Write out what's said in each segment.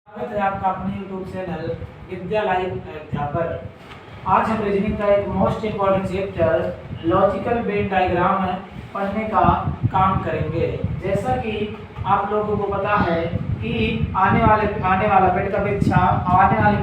स्वागत है आपका अपने YouTube चैनल विद्या लाइव अध्यापक पर। आज हम रीजनिंग का एक most important chapter logical Venn diagram पढ़ने का काम करेंगे। जैसा कि आप लोगों को पता है कि आने वाला पेट का परीक्षा, आने वाली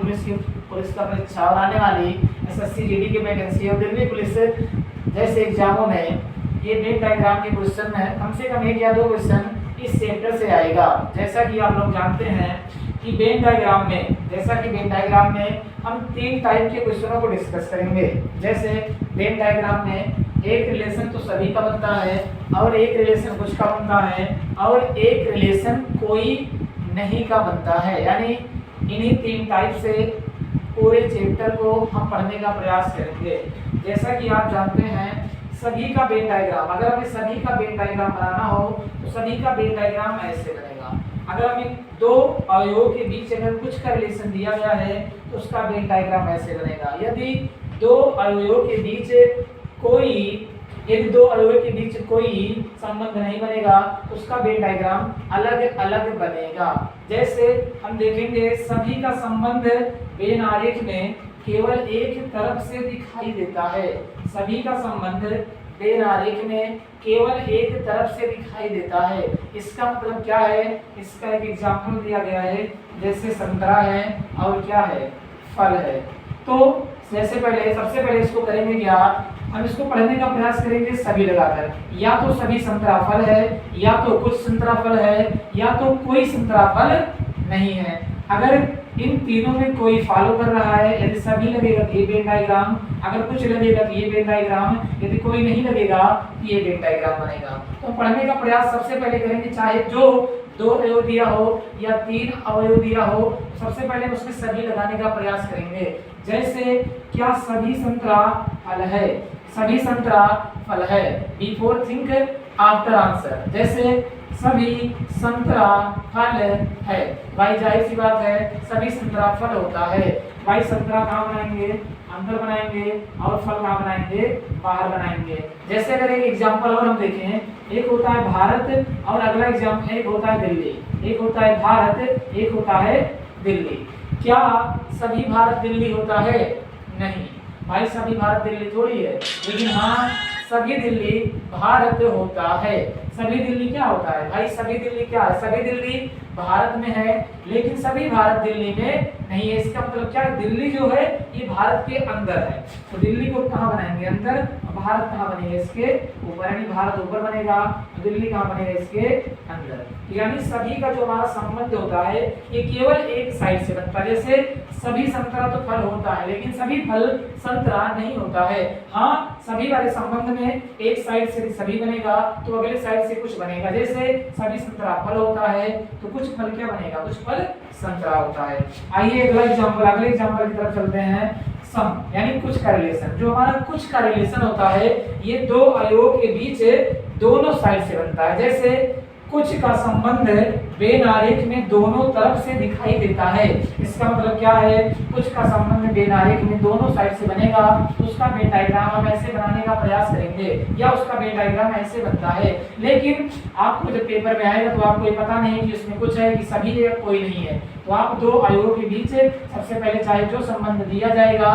पुलिस का परीक्षा और आने वाली SSC GD की वैकेंसी और दिल्ली पुलिस जैसे एग्जामों में ये वेन डायग्राम के क्वेश्चन है, कम से कम 1 या 2 क्वेश्चन इस चैप्टर से आएगा। जैसा कि आप लोग जानते हैं कि वेन डायग्राम में हम 3 टाइप के क्वेश्चनों को डिस्कस करेंगे। जैसे वेन डायग्राम में एक रिलेशन तो सभी का बनता है और एक रिलेशन कुछ का बनता है और एक रिलेशन कोई नहीं का बनता है। यानी इन्हीं 3 टाइप से पूरे चैप्टर को हम पढ़ने का प्रयास करेंगे। जैसा कि आप जानते हैं सभी का वेन डायग्राम, अगर हमें सभी का वेन डायग्राम बनाना हो तो सभी का वेन डायग्राम ऐसे बनेगा। अगर हमें 2 अवयवों के बीच अगर कुछ का रिलेशन दिया गया है तो उसका वेन डायग्राम ऐसे बनेगा। यदि 2 अवयवों के बीच कोई संबंध नहीं बनेगा तो उसका वेन डायग्राम अलग अलग बनेगा। जैसे हम देखेंगे सभी का संबंध वेन आरेख में केवल एक तरफ से दिखाई देता है। सभी का संबंध वेन आरेख में केवल एक तरफ से दिखाई देता है। इसका मतलब क्या है? इसका एक एग्जाम्पल दिया गया है, जैसे संतरा है और क्या है, फल है। तो सबसे पहले इसको करेंगे क्या, हम इसको पढ़ने का प्रयास करेंगे सभी लगाकर। या तो सभी संतरा फल है, या तो कुछ संतरा फल है, या तो कोई संतरा फल नहीं है। अगर इन तीनों में कोई फॉलो कर रहा है, यदि सभी लगेगा तो ये वेन डायग्राम, अगर कुछ लगेगा तो ये वेन डायग्राम, यदि कोई नहीं लगेगा तो ये वेन डायग्राम बनेगा। तो पढ़ने का प्रयास सबसे पहले करेंगे, चाहे जो 2 अवयव दिया हो या 3 अवयव दिया हो, सबसे पहले उसमें सभी लगाने का प्रयास करेंगे। जैसे क्या सभी संतरा फल है? सभी संतरा फल है। Before think after answer. जैसे सभी संतरा फल है, भाई जाहिर सी बात है सभी संतरा फल होता है। भाई संतरा कहाँ बनाएंगे? अंदर बनाएंगे और फल कहाँ बनाएंगे? बाहर बनाएंगे। जैसे अगर एक एग्जांपल और हम देखें, एक होता है भारत और अगला एग्जांपल एक होता है दिल्ली। एक होता है भारत, एक होता है दिल्ली। क्या सभी भारत दिल्ली होता है? नहीं भाई, सभी भारत दिल्ली थोड़ी है, लेकिन हाँ सभी दिल्ली भारत होता है। सभी दिल्ली क्या होता है भाई? सभी दिल्ली क्या है? सभी दिल्ली भारत में है, लेकिन सभी भारत दिल्ली में नहीं है। इसका मतलब क्या है? दिल्ली जो है ये भारत के अंदर है, तो दिल्ली को कहाँ बनाएंगे? अंदर। भारत कहाँ बनेगा? इसके ऊपर। यानी भारत ऊपर बनेगा, दिल्ली कहाँ बनेगा? इसके अंदर। यानी सभी का जो हमारा संबंध होता है ये केवल एक साइड से बनता है। जैसे सभी संतरा तो फल होता है, लेकिन सभी फल संतरा नहीं होता है। हाँ, सभी वाले संबंध में एक साइड से सभी बनेगा तो अगले साइड से कुछ बनेगा। जैसे सभी संतरा फल होता है तो कुछ फल क्या बनेगा? कुछ फल संतरा होता है। आइए अगले एग्जांपल की तरफ चलते हैं। सम यानी कुछ का रिलेशन। जो हमारा कुछ का रिलेशन होता है ये 2 अवयवों के बीच दोनों साइड से बनता है। जैसे कुछ का संबंध वेन आरेख में दोनों तरफ से दिखाई देता है। इसका मतलब क्या है? कुछ का संबंध वेन आरेख में दोनों साइड से बनेगा तो उसका वेन डायग्राम हम ऐसे बनाने का प्रयास करेंगे, या उसका वेन डायग्राम ऐसे बनता है। लेकिन आपको जब पेपर में आएगा तो आपको ये पता नहीं कि इसमें कुछ है कि सभी है, कोई नहीं है। तो आप 2 अवयवों के बीच सबसे पहले चाहे जो संबंध दिया जाएगा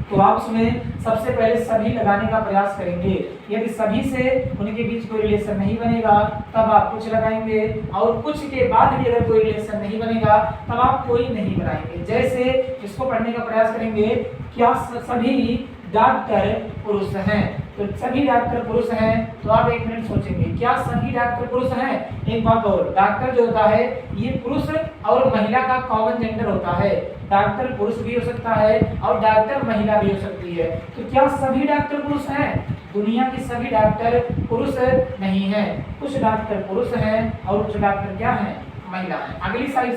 तो आप उसमें सबसे पहले सभी लगाने का प्रयास करेंगे। यदि सभी से उनके बीच कोई रिलेशन नहीं बनेगा तब आप कुछ लगाएंगे, और कुछ के बाद भी अगर कोई रिलेशन नहीं बनेगा तब आप कोई नहीं बनाएंगे। जैसे इसको पढ़ने का प्रयास करेंगे, क्या सभी डॉक्टर पुरुष हैं? तो सभी डॉक्टर पुरुष हैं तो आप 1 मिनट सोचेंगे, क्या सभी डॉक्टर पुरुष हैं? एक बात और, डॉक्टर जो होता है ये पुरुष और महिला का कॉमन जेंडर होता है। डॉक्टर पुरुष भी हो सकता है और डॉक्टर महिला भी हो सकती है। तो क्या सभी डॉक्टर पुरुष हैं? दुनिया के सभी डॉक्टर पुरुष नहीं हैं। कुछ डॉक्टर पुरुष हैं और कुछ डॉक्टर क्या हैं? महिला है। अगली साइड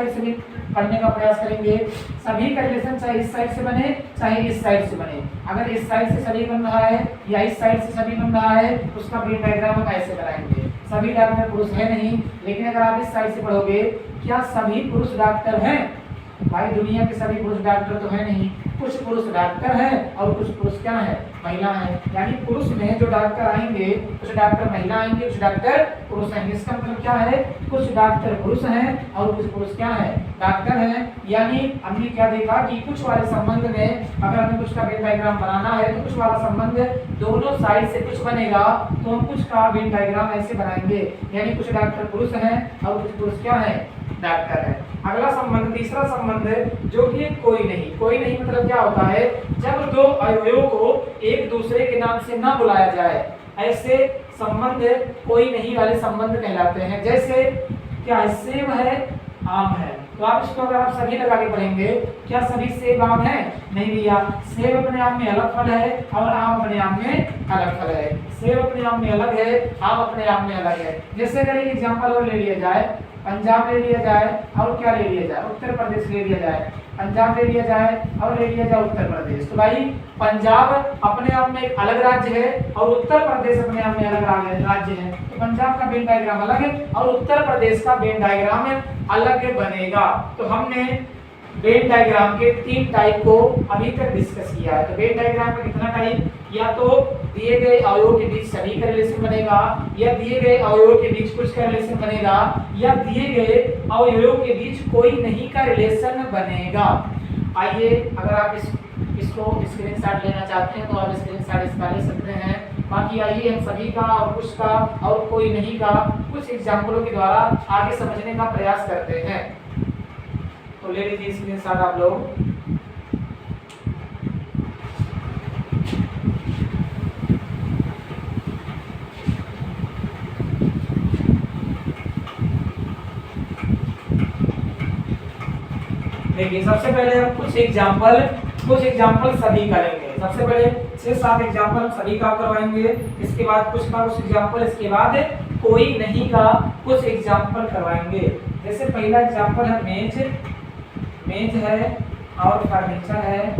से भी पढ़ने का प्रयास करेंगे। सभी का रिलेशन चाहे इस साइड से बने चाहे इस साइड से बने। अगर इस साइड से सभी बन रहा है या इस साइड से सभी बन रहा है उसका वेन डायग्राम हम ऐसे बनाएंगे। सभी डॉक्टर पुरुष है नहीं, लेकिन अगर आप इस साइड से पढ़ोगे, क्या सभी पुरुष डॉक्टर हैं? भाई दुनिया के सभी पुरुष डॉक्टर तो है नहीं, कुछ पुरुष डॉक्टर हैं और कुछ पुरुष क्या है? महिला हैं। यानी पुरुष में जो डॉक्टर आएंगे कुछ डॉक्टर महिला आएंगे, कुछ डॉक्टर पुरुष आएंगे। इसका मतलब क्या है, कुछ डॉक्टर पुरुष हैं और कुछ पुरुष क्या है, डॉक्टर हैं। यानी हमने क्या देखा कि कुछ वाले संबंध में अगर हमें कुछ का वेन डायग्राम बनाना है तो कुछ वाला संबंध दोनों साइड से कुछ बनेगा तो हम कुछ का वेन डायग्राम ऐसे बनाएंगे। यानी कुछ डॉक्टर पुरुष हैं और कुछ पुरुष क्या है, डॉक्टर है। अगला संबंध, तीसरा संबंध जो कि कोई नहीं मतलब क्या होता है, जब दो अवयवों को एक दूसरे के नाम से ना बुलाया जाए, ऐसे संबंध कोई नहीं वाले संबंध कहलाते हैं। जैसे क्या है, सेब है, आम है। तो आप इसको अगर आप सभी लगा के पढ़ेंगे, क्या सभी सेब आम है? नहीं भैया, सेब अपने आप में अलग फल है और आम अपने आप में अलग फल है। सेब अपने आप में अलग है, आम अपने आप में अलग है। जैसे अगर एक एग्जांपल और ले लिया जाए, पंजाब ले लिया जाए और क्या ले लिया जाए, उत्तर प्रदेश ले लिया जाए। पंजाब ले लिया जाए और ले लिया जाए उत्तर प्रदेश। तो भाई पंजाब अपने आप में एक अलग राज्य है और उत्तर प्रदेश अपने आप में अलग राज्य है। तो पंजाब का वेन डायग्राम अलग है और उत्तर प्रदेश का वेन डायग्राम अलग बनेगा। तो हमने वेन डायग्राम के 3 टाइप को अभी तक डिस्कस किया है। तो वेन डायग्राम का कितना टाइप, या तो दिए गए अवयवों के बीच सभी का रिलेशन बनेगा, या दिए गए अवयवों के बीच कुछ का रिलेशन बनेगा, या दिए गए अवयवों के बीच कोई नहीं का रिलेशन बनेगा। आइए अगर आप इसको स्क्रीनशॉट लेना चाहते हैं तो आप स्क्रीनशॉट इसका ले सकते हैं। बाकी आइए हम सभी का और कुछ का और कोई नहीं का कुछ एग्जाम्पलों के द्वारा आगे समझने का प्रयास करते हैं। तो ले लीजिए स्क्रीनशॉट आप लोग। देखिए सबसे पहले हम कुछ एग्जाम्पल सभी करेंगे। सबसे पहले 6-7 एग्जाम्पल हम सभी का करवाएंगे, इसके बाद कुछ का कुछ एग्जाम्पल, इसके बाद कोई नहीं का कुछ एग्जाम्पल करवाएंगे। जैसे पहला एग्जाम्पल है मेज है और फर्नीचर है,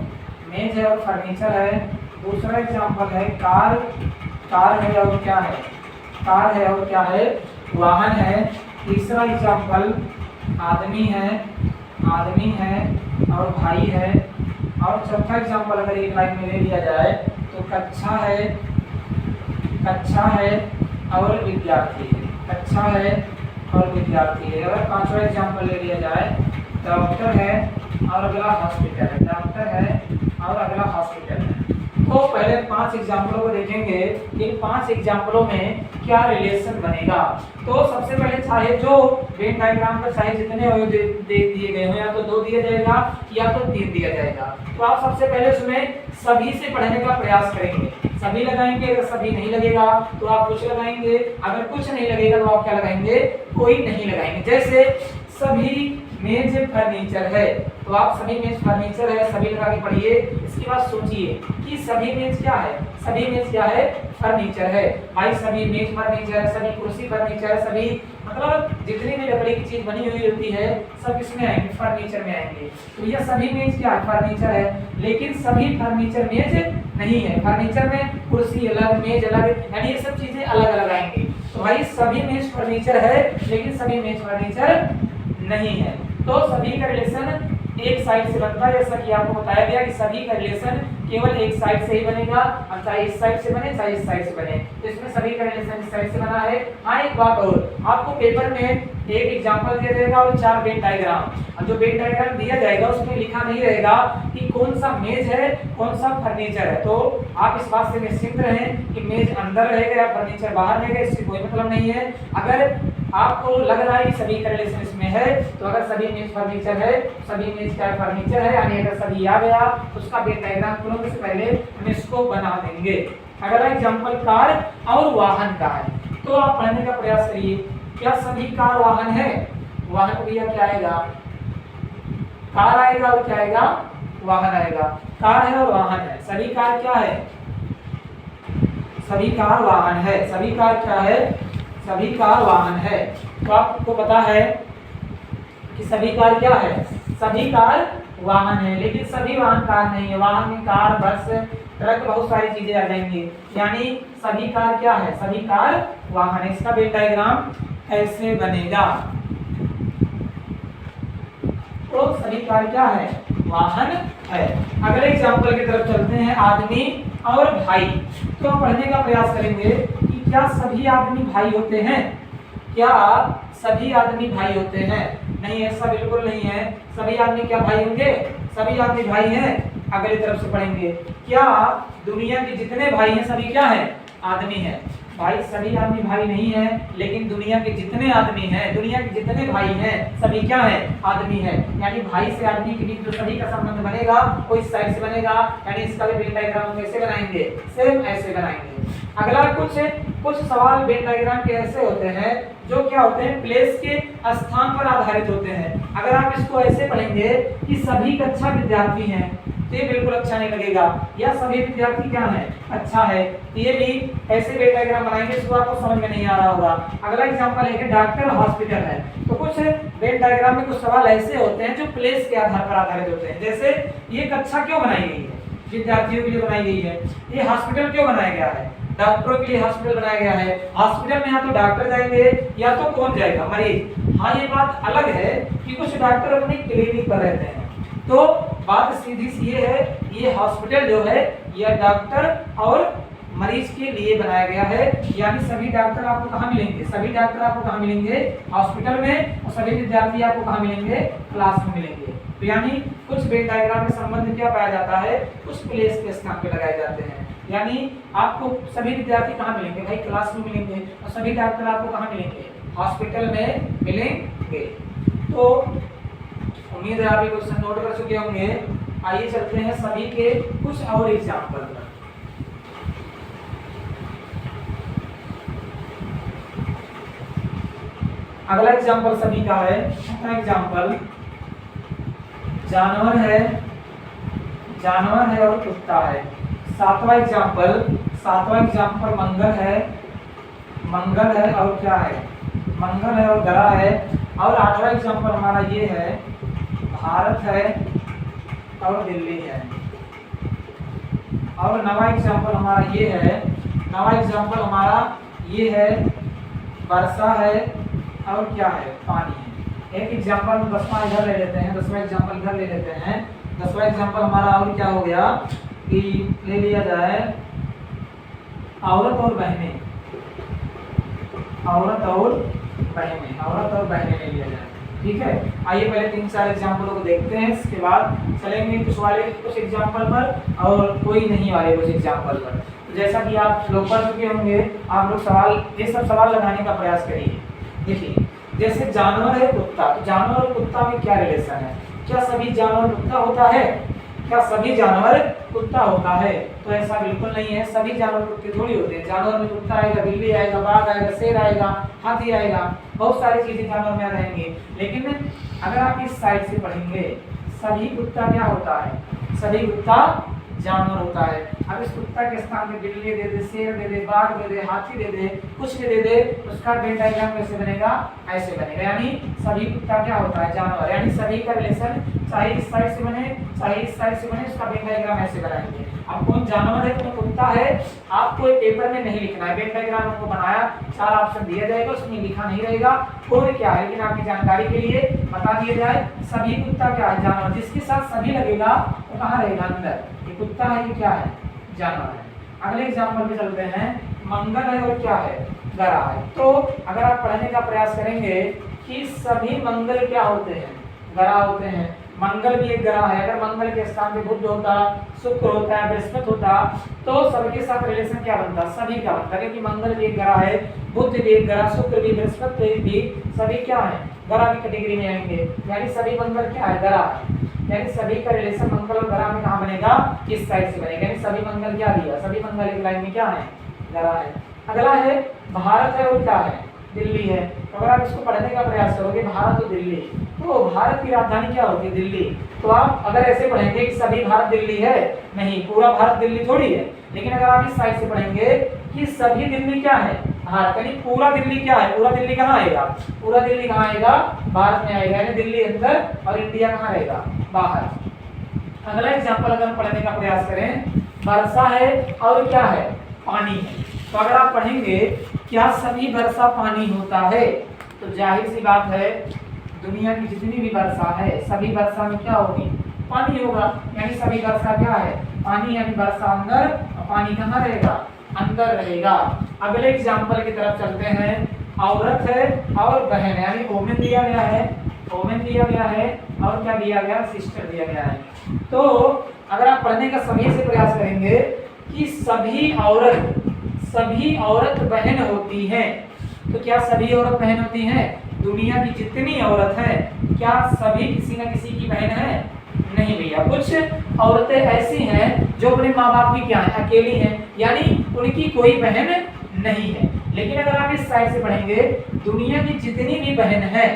मेज है और फर्नीचर है। दूसरा एग्जाम्पल है कार है और क्या है, कार है और क्या है, वाहन है। तीसरा एग्जाम्पल आदमी है और भाई है। और चौथा एग्जाम्पल अगर एक लाइन में ले लिया जाए तो कक्षा है और विद्यार्थी है, कक्षा है और विद्यार्थी है। अगर पांचवा एग्जाम्पल ले लिया जाए, डॉक्टर है और अगला हॉस्पिटल है, डॉक्टर है और अगला हॉस्पिटल है। तो पहले 5 एग्जाम्पलों को देखेंगे, इन 5 एग्जाम्पलों में क्या रिलेशन बनेगा। तो सबसे पहले चाहे जो वेन डायग्राम का चाहे जितने दिए गए हो, या तो 2 दिया जाएगा या तो 3 दिया जाएगा। तो आप सबसे पहले उसमें सभी से पढ़ने का प्रयास करेंगे। सभी लगाएंगे, अगर सभी नहीं लगेगा तो आप कुछ लगाएंगे, अगर कुछ नहीं लगेगा तो आप क्या लगाएंगे, कोई नहीं लगाएंगे। जैसे सभी मेज फर्नीचर है, तो आप सभी मेज फर्नीचर है सभी लगा के पढ़िए। इसके बाद सोचिए कि सभी मेज क्या है, सभी मेज क्या है, फर्नीचर है। भाई सभी मेज फर्नीचर है, सभी कुर्सी फर्नीचर है, सभी मतलब जितनी भी लकड़ी की चीज बनी हुई होती है सब इसमें आएंगे, फर्नीचर में आएंगे। तो यह सभी मेज क्या है, फर्नीचर है। लेकिन सभी फर्नीचर मेज नहीं है, फर्नीचर में कुर्सी अलग, मेज अलग, यानी ये सब चीजें अलग अलग आएंगी। तो भाई सभी मेज फर्नीचर है लेकिन सभी मेज फर्नीचर नहीं है। तो सभी का रिलेशन एक साइड से बनता है, जैसा कि आपको बताया गया कि सभी का रिलेशन केवल एक साइड से ही बनेगा, अब चाहे इस साइड से बने चाहे इस साइड से बने। तो इसमें सभी का रिलेशन इस साइड से बना है। हाँ एक बात और, आपको पेपर में एक एग्जांपल दिया जाएगा और 4 वेन डायग्राम, और जो वेन डायग्राम दिया जाएगा उसमें लिखा नहीं रहेगा कि कौन सा मेज है कौन सा फर्नीचर है। तो आप इस बात से निश्चिंत रहें कि मेज अंदर रहेगा या फर्नीचर बाहर रहेगा, इससे कोई मतलब नहीं है। अगर आपको लग रहा है कि सभी का रिलेशन इसमें है, तो अगर सभी मेज फर्नीचर है, सभी मेज का फर्नीचर है, यानी अगर सभी आ गया उसका वेन डायग्राम खोलने से पहले हम इसको बना देंगे। अगला एग्जांपल कार और वाहन का है, तो आप पढ़ने का प्रयास करिए। क्या सभी कार वाहन है, वाहन भैया क्या आएगा, कार आएगा और क्या आएगा, वाहन आएगा। कार है और वाहन है, सभी कार क्या है, सभी कार वाहन है, सभी कार क्या है, सभी कार वाहन है। तो आपको पता है कि सभी कार क्या है, सभी कार वाहन है, लेकिन सभी वाहन कार नहीं है। वाहन में कार, बस, ट्रक, बहुत सारी चीजें आ जाएंगी, यानी सभी कार क्या है, सभी कार वाहन है। इसका वेन डायग्राम ऐसे बनेगा। तो सभी कार क्या है, वाहन है। अगले एग्जाम्पल की तरफ चलते हैं, आदमी और भाई। तो हम पढ़ने का प्रयास करेंगे कि क्या सभी आदमी भाई होते हैं? क्या सभी आदमी भाई होते हैं? नहीं, ऐसा बिल्कुल नहीं है। सभी आदमी क्या भाई होंगे? सभी आदमी भाई हैं। अगली तरफ से पढ़ेंगे, क्या दुनिया के जितने भाई हैं सभी क्या हैं? आदमी हैं। भाई सभी आदमी भाई नहीं है, लेकिन दुनिया के जितने आदमी हैं, दुनिया के जितने भाई हैं सभी क्या हैं? आदमी हैं। यानी भाई से आदमी के बीच जो सभी का संबंध बनेगा वो इस साइड से बनेगा, यानी इसका भी वेन डायग्राम कैसे बनाएंगे? सेम ऐसे बनाएंगे। अगला कुछ सवाल वेन डायग्राम के ऐसे होते हैं जो क्या होते हैं? प्लेस के स्थान पर आधारित होते हैं। अगर आप इसको ऐसे पढ़ेंगे कि सभी कक्षा विद्यार्थी हैं तो ये बिल्कुल अच्छा नहीं लगेगा, या सभी विद्यार्थी क्या है? अच्छा है, तो ये भी ऐसे वेन डायग्राम बनाएंगे, इसको आपको समझ में नहीं आ रहा होगा। अगला एग्जांपल है कि डॉक्टर हॉस्पिटल है। तो कुछ वेन डायग्राम में कुछ सवाल ऐसे होते हैं जो प्लेस के आधार पर आधारित होते हैं। जैसे ये कक्षा क्यों बनाई गई है? विद्यार्थियों के लिए बनाई गई है। ये हॉस्पिटल क्यों बनाया गया है? डॉक्टरों के लिए हॉस्पिटल बनाया गया है। हॉस्पिटल में या तो डॉक्टर जाएंगे या तो कौन जाएगा? मरीज। हाँ, ये बात अलग है कि कुछ डॉक्टर अपने क्लिनिक पर रहते हैं, तो बात सीधी सी ये है, ये हॉस्पिटल जो है यह डॉक्टर और मरीज के लिए बनाया गया है। यानी सभी डॉक्टर आपको कहाँ मिलेंगे? सभी डॉक्टर आपको कहाँ मिलेंगे? हॉस्पिटल में। और सभी विद्यार्थी आपको कहाँ मिलेंगे? क्लास में मिलेंगे। तो यानी कुछ वेन डायग्राम में संबंध क्या पाया जाता है? कुछ प्लेस के स्थान पे लगाए जाते हैं। यानी आपको सभी विद्यार्थी कहाँ मिलेंगे? भाई क्लास में मिलेंगे। और सभी डॉक्टर आपको कहाँ मिलेंगे? हॉस्पिटल में मिलेंगे। तो उम्मीद है आप ये क्वेश्चन नोट कर चुके होंगे। आइए चलते हैं सभी के कुछ और एग्जाम्पल पर। अगला एग्जाम्पल सभी का है। छठा एग्जाम्पल जानवर है और कुत्ता है। सातवां एग्जाम्पल मंगल है और क्या है? मंगल है और ग्रह है। और आठवां एग्जाम्पल हमारा ये है, भारत है और दिल्ली है। और नवा एग्जाम्पल हमारा ये है, वर्षा है और क्या है? पानी है। एक एग्जाम्पल 10वां इधर ले लेते हैं, 10वां एग्जाम्पल इधर ले लेते हैं। 10वां एग्जाम्पल हमारा और क्या हो गया कि ले लिया जाए औरत और बहनें ले लिया जाए। ठीक है, आइए पहले 3-4 एग्जाम्पलों को देखते हैं, इसके बाद चलेंगे कुछ एग्जाम्पल पर और कोई नहीं वाले कुछ एग्जाम्पल पर। तो जैसा कि आप लोग पढ़ चुके होंगे, आप लोग ये सब सवाल लगाने का प्रयास करिए। देखिए, जैसे जानवर है कुत्ता, तो जानवर और कुत्ता में क्या रिलेशन है? क्या सभी जानवर कुत्ता होता है? क्या सभी जानवर कुत्ता होता है? तो ऐसा बिल्कुल नहीं है। सभी जानवर कुत्ते थोड़ी होते हैं। जानवर में कुत्ता आएगा, बिल्ली आएगा, बाघ आएगा, शेर आएगा, हाथी आएगा, बहुत सारी चीजें जानवर में रहेंगे। लेकिन अगर आप इस साइड से पढ़ेंगे, सभी कुत्ता क्या होता है? सभी कुत्ता जानवर होता है। अब इस कुत्ता के स्थान पे बिल्ली दे दे, शेर दे दे, बाघ दे दे, हाथी दे दे, कुछ भी दे दे, उसका वेन डायग्राम कैसे बनेगा? ऐसे बनेगा। यानी सभी कुत्ता क्या होता है? जानवर। यानी सभी का रिलेशन चाहे इस साइड से बने चाहे इस साइड से बने, उसका वेन डायग्राम ऐसे बनाएंगे। अब कौन जानवर है, कौन कुत्ता है, आपको पेपर में नहीं लिखना है। वेन डायग्राम आपको बनाया, 4 ऑप्शन दिया जाएगा, उसमें लिखा नहीं रहेगा कौन क्या है, लेकिन आपकी जानकारी के लिए बता दिया जाए सभी कुत्ता क्या है? जानवर। जिसके साथ सभी लगेगा वो कहाँ रहेगा? अंदर। ये कुत्ता है, ये क्या है? जानवर है। अगले एग्जाम्पल पे चलते हैं। मंगल है और क्या है? ग्रह है। तो अगर आप पढ़ने का प्रयास करेंगे कि सभी मंगल क्या होते हैं? ग्रह होते हैं। मंगल भी एक ग्रह है। अगर मंगल के स्थान पे बुध होता, शुक्र होता है, बृहस्पति होता, तो सबके साथ रिलेशन क्या बनता? सभी का बनता, क्योंकि मंगल भी एक ग्रह है, बुध भी एक ग्रह, शुक्र भी, बृहस्पति भी, सभी क्या है? ग्रह की कैटेगरी में आएंगे। यानी सभी मंगल क्या है? ग्रह है। यानी सभी का रिलेशन मंगल और ग्रह में कहाँ बनेगा? इस साइड से बनेगा। यानी सभी मंगल क्या दिया? सभी मंगल एक लाइन में क्या है? ग्रह है। अगला है भारत है और क्या है? दिल्ली है। तो अगर आप इसको पढ़ने का प्रयास करोगे, भारत और दिल्ली, तो भारत की राजधानी क्या होती है? दिल्ली। तो आप अगर ऐसे पढ़ेंगे कि सभी भारत दिल्ली है, नहीं, पूरा भारत दिल्ली थोड़ी है। लेकिन अगर आप इस साइड से पढ़ेंगे कि सभी दिल्ली क्या है? भारत। यानी पूरा दिल्ली क्या है? पूरा दिल्ली कहाँ आएगा? पूरा दिल्ली कहाँ आएगा? भारत में आएगा। यानी दिल्ली अंदर और इंडिया कहाँ रहेगा? बाहर। अगला एग्जाम्पल अगर हम पढ़ने का प्रयास करें, वर्षा है और क्या है? पानी है। तो अगर आप पढ़ेंगे क्या सभी वर्षा पानी होता है? तो जाहिर सी बात है, दुनिया की जितनी भी वर्षा है सभी वर्षा में क्या होगी? पानी होगा, यानी सभी वर्षा क्या है, पानी, यानी वर्षा अंदर और पानी कहाँ रहेगा, अंदर रहेगा। अगले एग्जाम्पल की तरफ चलते हैं। औरत है और बहन, यानी वोमेन दिया गया है, वोमेन दिया गया है और क्या दिया गया, सिस्टर दिया गया है। तो अगर आप पढ़ने का सभी से प्रयास करेंगे कि सभी औरत बहन होती हैं, तो क्या सभी औरत बहन होती हैं? दुनिया की जितनी औरत है क्या सभी किसी न किसी की बहन है? नहीं भैया, कुछ औरतें ऐसी हैं जो अपने माँ बाप की क्या है, अकेली हैं, यानी उनकी कोई बहन नहीं है। लेकिन अगर आप इस साइड से पढ़ेंगे, दुनिया की जितनी भी बहन है,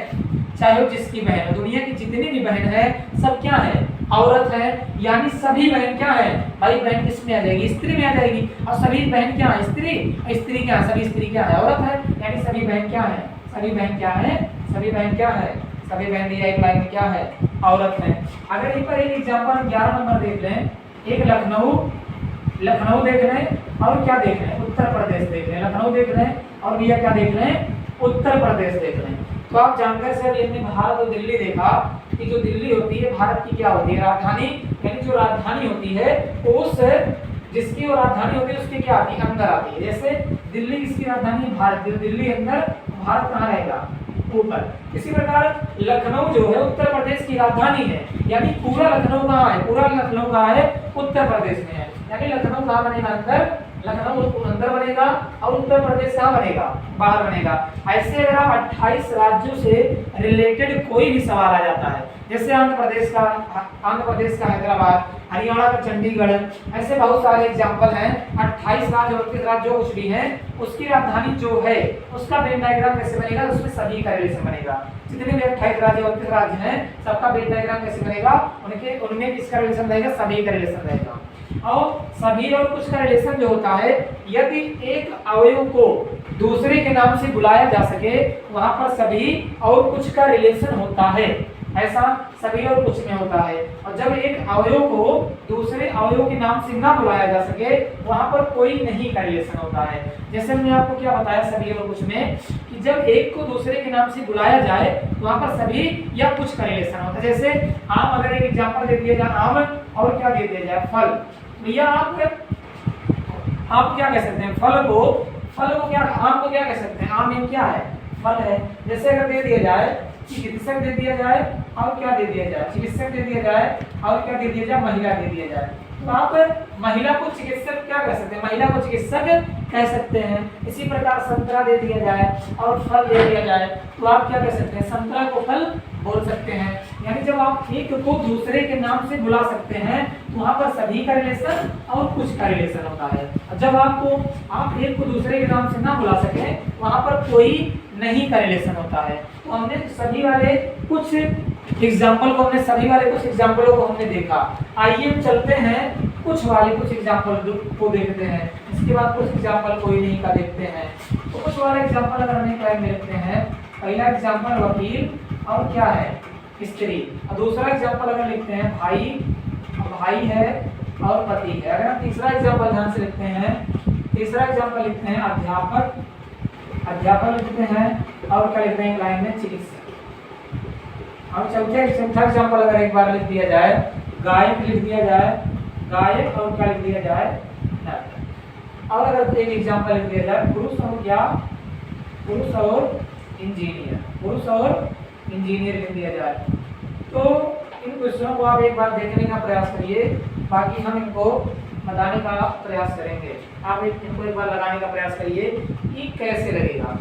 चाहे वो जिसकी बहन हो, दुनिया की जितनी भी बहन है सब क्या है, औरत है, यानी सभी बहन क्या है भाई, बहन किस में आ जाएगी, स्त्री में आ जाएगी। और सभी बहन क्या है, स्त्री क्या है, सभी स्त्री क्या है, औरत है, यानी सभी बहन क्या है, सभी बहन क्या है, सभी बहन क्या है, सभी बहन दिया एक लाइन में क्या है, औरत है। अगर एक पर एक एग्जांपल 11 नंबर देख लें, एक लखनऊ देख लें और क्या देख लें, उत्तर प्रदेश देख लें, लखनऊ देख लें और भैया क्या देख लें, उत्तर प्रदेश देख लें। तो आप जानकर से अभी हमने भारत और दिल्ली देखा कि जो दिल्ली होती है भारत की क्या होती है, राजधानी, यानी जो राजधानी होती है उस जिसकी वो राजधानी होती है उसकी क्या आती है, अंदर आती है। जैसे दिल्ली किसकी राजधानी है, भारत, दिल्ली अंदर, भारत कहाँ रहेगा, ऊपर। इसी प्रकार लखनऊ जो है उत्तर प्रदेश की राजधानी है, यानी पूरा लखनऊ कहाँ है, पूरा लखनऊ कहाँ है, उत्तर प्रदेश में है, यानी लखनऊ कहाँ बनेगा, अंदर, लखनऊ अंदर बनेगा और उत्तर प्रदेश कहाँ बनेगा, बाहर बनेगा। ऐसे अगर आप 28 राज्यों से रिलेटेड कोई भी सवाल आ जाता है, जैसे आंध्र प्रदेश का हैदराबाद, हरियाणा का चंडीगढ़, ऐसे बहुत सारे एग्जाम्पल हैं। 28 राज्य और 29 राज्य जो कुछ भी हैं उसकी राजधानी जो है उसका वेन डायग्राम कैसे बनेगा, उसमें सभी का रिलेशन बनेगा। जितने भी 28 राज्य और 29 राज्य हैं सबका वेन डायग्राम कैसे बनेगा, उनमें किसका रिलेशन रहेगा, सभी का रिलेशन रहेगा। और सभी और कुछ का रिलेशन जो होता है, यदि एक अवयव को दूसरे के नाम से बुलाया जा सके वहां पर सभी और कुछ का रिलेशन होता है, ऐसा सभी और कुछ में होता है। और जब एक अवयव को दूसरे अवयव के नाम से ना बुलाया जा सके वहां पर कोई नहीं का रिलेशन होता है। जैसे मैंने आपको क्या बताया सभी और कुछ में कि जब एक को दूसरे के नाम से बुलाया जाए तो वहां पर सभी या कुछ का रिलेशन होता है। जैसे आम, अगर एक एग्जांपल दे दिया जाए आम और क्या दे दिया जाए, फल, भैया आप क्या कह सकते हैं, फल को क्या, आम को क्या कह सकते हैं, आम में क्या है, फल है। जैसे अगर दे दिया जाए चिकित्सक दे दिया जाए और क्या दे दिया जाए, चिकित्सक दे दिया जाए और क्या दे दिया जाए, महिला दे दिया जाए, तो आप महिला को चिकित्सक क्या कह सकते हैं, महिला को चिकित्सक कह सकते हैं। इसी प्रकार संतरा दे दिया जाए और फल दे दिया जाए तो आप क्या कह सकते हैं, संतरा को फल बोल सकते हैं। यानी जब आप एक को दूसरे के नाम से बुला सकते हैं तो वहाँ पर सभी का रिलेशन और कुछ का रिलेशन होता है। और जब आप एक को दूसरे के नाम से ना बुला सके वहाँ पर कोई नहीं का रिलेशन होता है। तो हमने सभी वाले कुछ एग्जाम्पलों को हमने देखा। आइए हम चलते हैं कुछ एग्जाम्पल को देखते हैं, इसके बाद कुछ एग्जाम्पल कोई नहीं का देखते हैं। तो कुछ वाले एग्जाम्पल अगर हमें क्या मिलते हैं, पहला एग्जाम्पल वकील और क्या है, स्त्री। और दूसरा एग्जाम्पल अगर लिखते हैं भाई है और पति है। अगर हम तीसरा एग्जाम्पल ध्यान से लिखते हैं, तीसरा एग्जाम्पल लिखते हैं अध्यापक लिखते हैं और क्या लिखते हैं लाइन में, चिकित्सक। और चौथा एग्जाम्पल अगर एक बार लिख दिया जाए, गायक लिख दिया जाए, गायक और क्या लिख दिया जाए, डॉक्टर। और अगर एक एग्जाम्पल लिख दिया जाए पुरुष और इंजीनियर लिख दिया जाए। तो इन क्वेश्चनों को आप एक बार देखने का प्रयास करिए, बाकी हम इनको बताने का प्रयास करेंगे। आप इनको एक बार लगाने का प्रयास करिए कि कैसे लगेगा।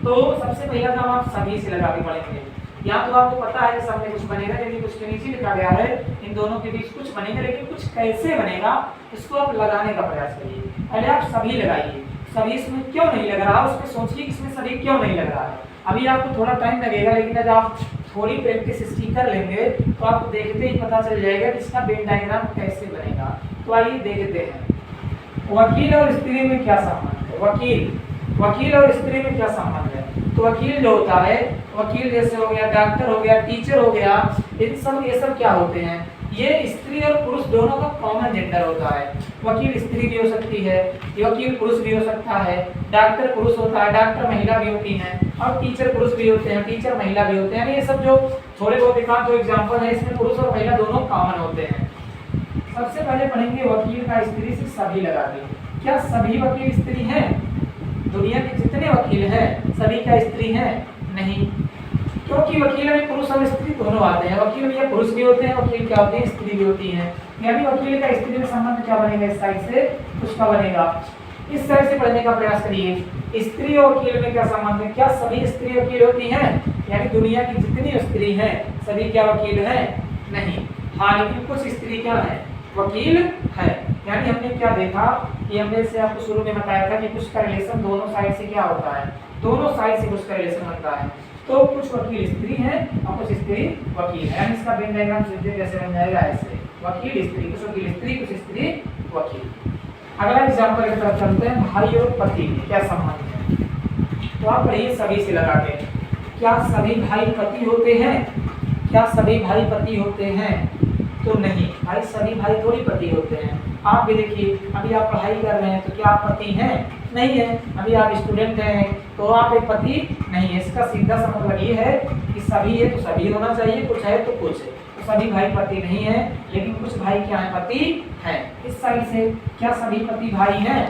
तो सबसे पहला काम आप सभी से लगा के पढ़ेंगे। यहाँ तो आपको पता है कि सब में कुछ बनेगा, लेकिन कुछ के नीचे लिखा गया है इन दोनों के बीच कुछ बनेगा, लेकिन कुछ कैसे बनेगा इसको आप लगाने का प्रयास करिए। पहले आप सभी लगाइए, सभी इसमें क्यों नहीं लग रहा, उसमें सोचिए कि इसमें सभी क्यों नहीं लग रहा है। अभी आपको थोड़ा टाइम लगेगा, लेकिन जब आप थोड़ी प्रैक्टिस इसकी कर लेंगे तो आपको देखते ही पता चल जाएगा कि इसका वेन डायग्राम कैसे बनेगा। तो आइए देखते हैं वकील और स्त्री में क्या संबंध है। वकील और स्त्री में क्या संबंध है, तो वकील जो होता है, वकील जैसे हो गया, डॉक्टर हो गया, टीचर हो गया, ये सब क्या होते हैं, ये स्त्री और पुरुष दोनों का कॉमन जेंडर होता है। वकील स्त्री भी हो सकती है, वकील पुरुष भी हो सकता है, डॉक्टर पुरुष होता है, डॉक्टर महिला भी होती हैं, और टीचर पुरुष भी होते हैं, टीचर महिला भी होते हैं। ये सब जो थोड़े बहुत एकाध दो एग्जाम्पल है, इसमें पुरुष और महिला दोनों कॉमन होते हैं। सबसे पहले पढ़ेंगे वकील का स्त्री से सभी लगा के। क्या सभी वकील स्त्री हैं? दुनिया के जितने वकील हैं सभी क्या स्त्री हैं? नहीं, क्योंकि वकील में पुरुष और स्त्री दोनों आते हैं। वकील में पुरुष भी होते हैं, वकील क्या होते हैं? स्त्री भी होती हैं। यानी वकील का स्त्री में संबंध क्या बनेगा? इस साइड से उसका बनेगा। इस साइड से पढ़ने का प्रयास करिए। स्त्री और वकील में क्या संबंध है? क्या सभी स्त्री वकील होती हैं? यानी दुनिया की जितनी स्त्री हैं सभी क्या वकील हैं? नहीं। हाँ, लेकिन कुछ स्त्री क्या है? वकील है। यानी हमने क्या देखा कि हमने से आपको शुरू में बताया था कि कुछ का रिलेशन दोनों साइड से क्या होता है? दोनों साइड से कुछ का रिलेशन बनता है। तो कुछ वकील स्त्री हैं और कुछ स्त्री वकील है। यानी इसका वेन डायग्राम सीधे कैसे बन जाएगा? ऐसे, वकील स्त्री, कुछ वकील स्त्री, कुछ स्त्री वकील। अगला एग्जाम्पल की तरफ चलते हैं। भाई और पति में क्या संबंध है? तो आप पढ़िए सभी से लगा के। क्या सभी भाई पति होते हैं? क्या सभी भाई पति होते हैं? तो नहीं भाई, सभी भाई थोड़ी पति होते हैं। आप भी देखिए, अभी आप पढ़ाई कर रहे हैं तो क्या आप पति हैं? नहीं है। अभी आप स्टूडेंट हैं तो आप एक पति नहीं है। इसका सीधा सा मतलब ये है कि सभी है तो सभी होना चाहिए, कुछ है तो कुछ है। तो सभी भाई पति नहीं है, लेकिन कुछ भाई क्या है? पति हैं। इस साइड से क्या सभी पति भाई हैं?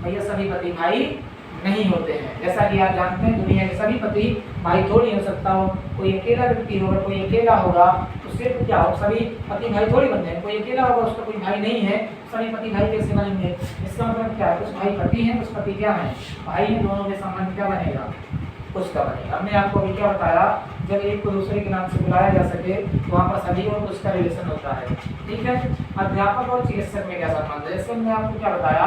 भैया सभी पति भाई नहीं होते हैं। जैसा कि आप जानते हैं दुनिया के सभी पति भाई थोड़ी हो सकता हो। कोई अकेला व्यक्ति होगा, कोई अकेला होगा तो सिर्फ क्या हो? सभी पति भाई थोड़ी बनते हैं। कोई अकेला होगा, उसका कोई भाई नहीं है, सभी पति भाई कैसे बनेंगे? इसका मतलब क्या है? कुछ भाई पति हैं, कुछ पति क्या है? भाई हैं। दोनों में संबंध क्या बनेगा? कुछ का बनेगा। हमने आपको अभी क्या बताया, जब एक को दूसरे के नाम से बुलाया जा सके तो वहाँ पर सभी और कुछ का रिलेशन होता है। ठीक है। अध्यापक और चिकित्सक में क्या संबंध है? जैसे हमने आपको क्या बताया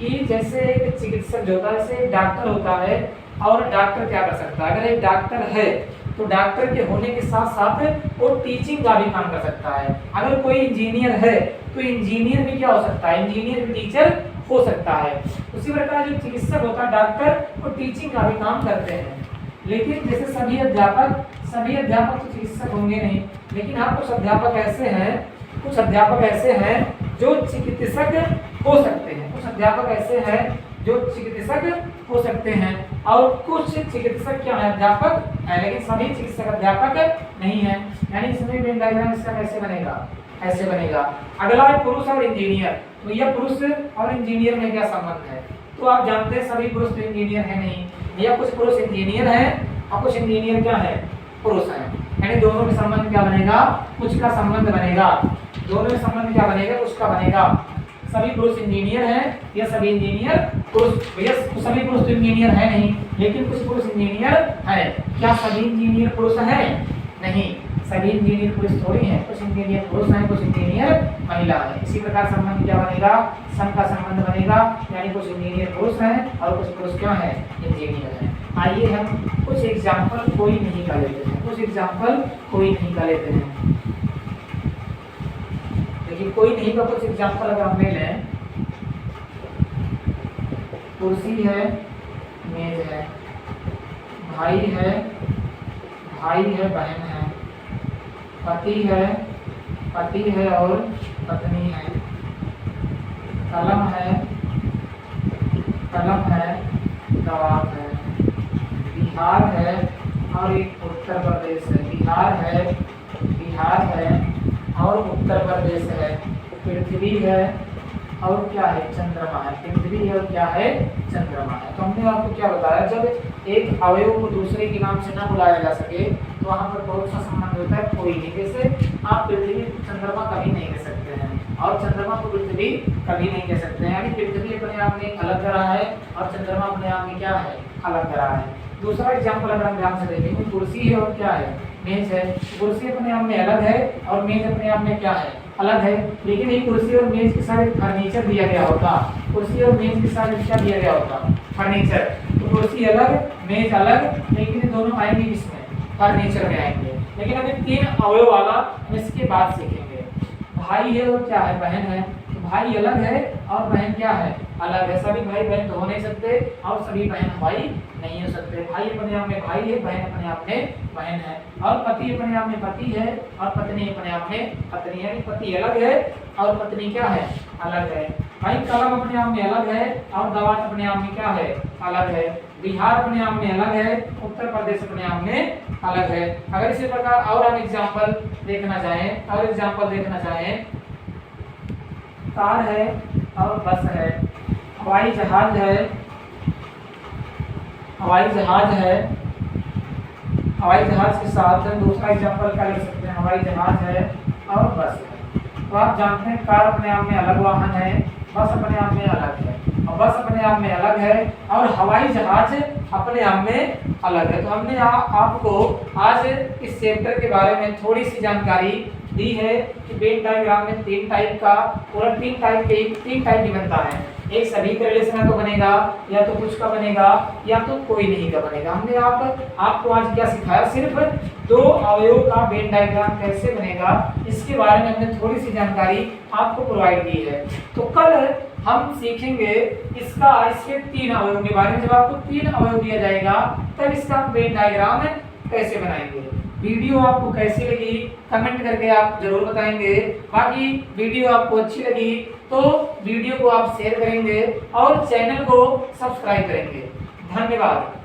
कि जैसे एक चिकित्सक जो होता है, जैसे एक डॉक्टर होता है, और डॉक्टर क्या कर सकता है? अगर एक डॉक्टर है तो डॉक्टर के होने के साथ साथ वो टीचिंग का भी काम कर सकता है। अगर कोई इंजीनियर है तो इंजीनियर भी क्या हो सकता है? इंजीनियर भी टीचर हो सकता है। उसी प्रकार जो चिकित्सक होता है, डॉक्टर, वो टीचिंग का भी काम करते हैं। लेकिन जैसे सभी अध्यापक तो चिकित्सक होंगे नहीं, लेकिन हाँ कुछ अध्यापक ऐसे हैं जो चिकित्सक हो सकते हैं। कुछ अध्यापक ऐसे हैं जो चिकित्सक हो सकते हैं, और कुछ चिकित्सक क्या है? अध्यापक है, लेकिन सभी चिकित्सक अध्यापक नहीं है। यानी इसमें वेन डायग्राम इसका कैसे बनेगा? ऐसे बनेगा। अगला है पुरुष और इंजीनियर। तो यह पुरुष और इंजीनियर में क्या संबंध है? तो आप जानते हैं सभी पुरुष तो इंजीनियर है नहीं, या कुछ पुरुष इंजीनियर हैं और कुछ इंजीनियर क्या है? पुरुष हैं। यानी दोनों में संबंध क्या बनेगा? कुछ का संबंध बनेगा। दोनों में संबंध क्या बनेगा? कुछ का बनेगा। सभी पुरुष इंजीनियर हैं या सभी इंजीनियर पुरुष? भैया सभी पुरुष तो इंजीनियर है नहीं, लेकिन कुछ पुरुष इंजीनियर है। क्या सभी इंजीनियर पुरुष हैं? नहीं, सभी इंजीनियर पुरुष थोड़ी हैं। कुछ इंजीनियर पुरुष हैं, कुछ इंजीनियर महिला है। इसी प्रकार संबंध क्या बनेगा? सम का संबंध बनेगा। यानी कुछ इंजीनियर पुरुष हैं और कुछ पुरुष क्या है? इंजीनियर हैं। आइए हम कुछ एग्जाम्पल कोई नहीं का लेते हैं। देखिए कोई नहीं का कुछ एग्जाम्पल अगर हम ले लें, कुर्सी है, मेज है, भाई है, बहन है, पति है और पत्नी है, कलम है, दवात है, बिहार है और एक उत्तर प्रदेश है। बिहार है और उत्तर प्रदेश है। पृथ्वी है और क्या है? चंद्रमा है। पृथ्वी है और क्या है? चंद्रमा है। तो हमने आपको क्या बताया, जब एक अवयव को दूसरे के नाम से ना बुलाया जा सके तो वहाँ पर बहुत सा संबंध होता है, कोई नहीं। जैसे आप पृथ्वी चंद्रमा कभी नहीं कह सकते हैं और चंद्रमा को पृथ्वी कभी नहीं कह सकते हैं। यानी पृथ्वी अपने आप में एक अलग ग्रह है और चंद्रमा अपने आप में क्या है? अलग ग्रह है। दूसरा एग्जाम्पल अगर हम ध्यान से देखेंगे, कुर्सी है और क्या है? मेज है। कुर्सी अपने आप में अलग है और मेज अपने आप में क्या है? अलग है। लेकिन ये कुर्सी और मेज के साथ फर्नीचर दिया गया होता। कुर्सी और मेज के साथ क्या दिया गया होता? फर्नीचर। तो कुर्सी अलग, मेज अलग, लेकिन ये दोनों आएंगे किसमें? फर्नीचर में आएंगे। लेकिन अभी 3 अवयव वाला हम इसके बाद सीखेंगे। भाई है और क्या है? बहन है। तो भाई अलग है और बहन क्या है? अलग है। सभी भाई बहन तो हो नहीं सकते और सभी बहन भाई नहीं हो सकते। भाई अपने आप में भाई है, बहन अपने आप में बहन है, और पति अपने आप में पति है और पत्नी अपने आप में पत्नी है। पति अलग है और पत्नी क्या है, अलग है। भाई कलम अपने आप में अलग है और दवात अपने आप में क्या है, अलग है। बिहार अपने आप में अलग है, उत्तर प्रदेश अपने आप में अलग है। अगर इसी प्रकार और हम एग्जाम्पल देखना चाहें, कार है और बस है, हवाई जहाज है, हवाई जहाज के साथ दूसरा एग्जाम्पल क्या ले सकते हैं, हवाई जहाज है और बस है। तो आप जानते हैं कार अपने आप में अलग वाहन है, बस अपने आप में अलग है, और बस अपने आप में अलग है और हवाई जहाज अपने आप में अलग है। तो हमने आपको आज इस चैप्टर के बारे में थोड़ी सी जानकारी दी है कि वेन डायग्राम में तीन टाइप ही बनता है। एक सभी का रिलेशन तो बनेगा, या तो कुछ का बनेगा, या तो कोई नहीं का बनेगा। हमने आपको आज क्या सिखाया, सिर्फ दो अवयव का वेन डायग्राम कैसे बनेगा इसके बारे में हमने थोड़ी सी जानकारी आपको प्रोवाइड की है। तो कल हम सीखेंगे इसके तीन अवयवों के बारे में। जब आपको तीन अवयव दिया जाएगा तब इसका वेन डायग्राम कैसे बनाएंगे। वीडियो आपको कैसी लगी कमेंट करके आप जरूर बताएंगे। बाकी वीडियो आपको अच्छी लगी तो वीडियो को आप शेयर करेंगे और चैनल को सब्सक्राइब करेंगे। धन्यवाद।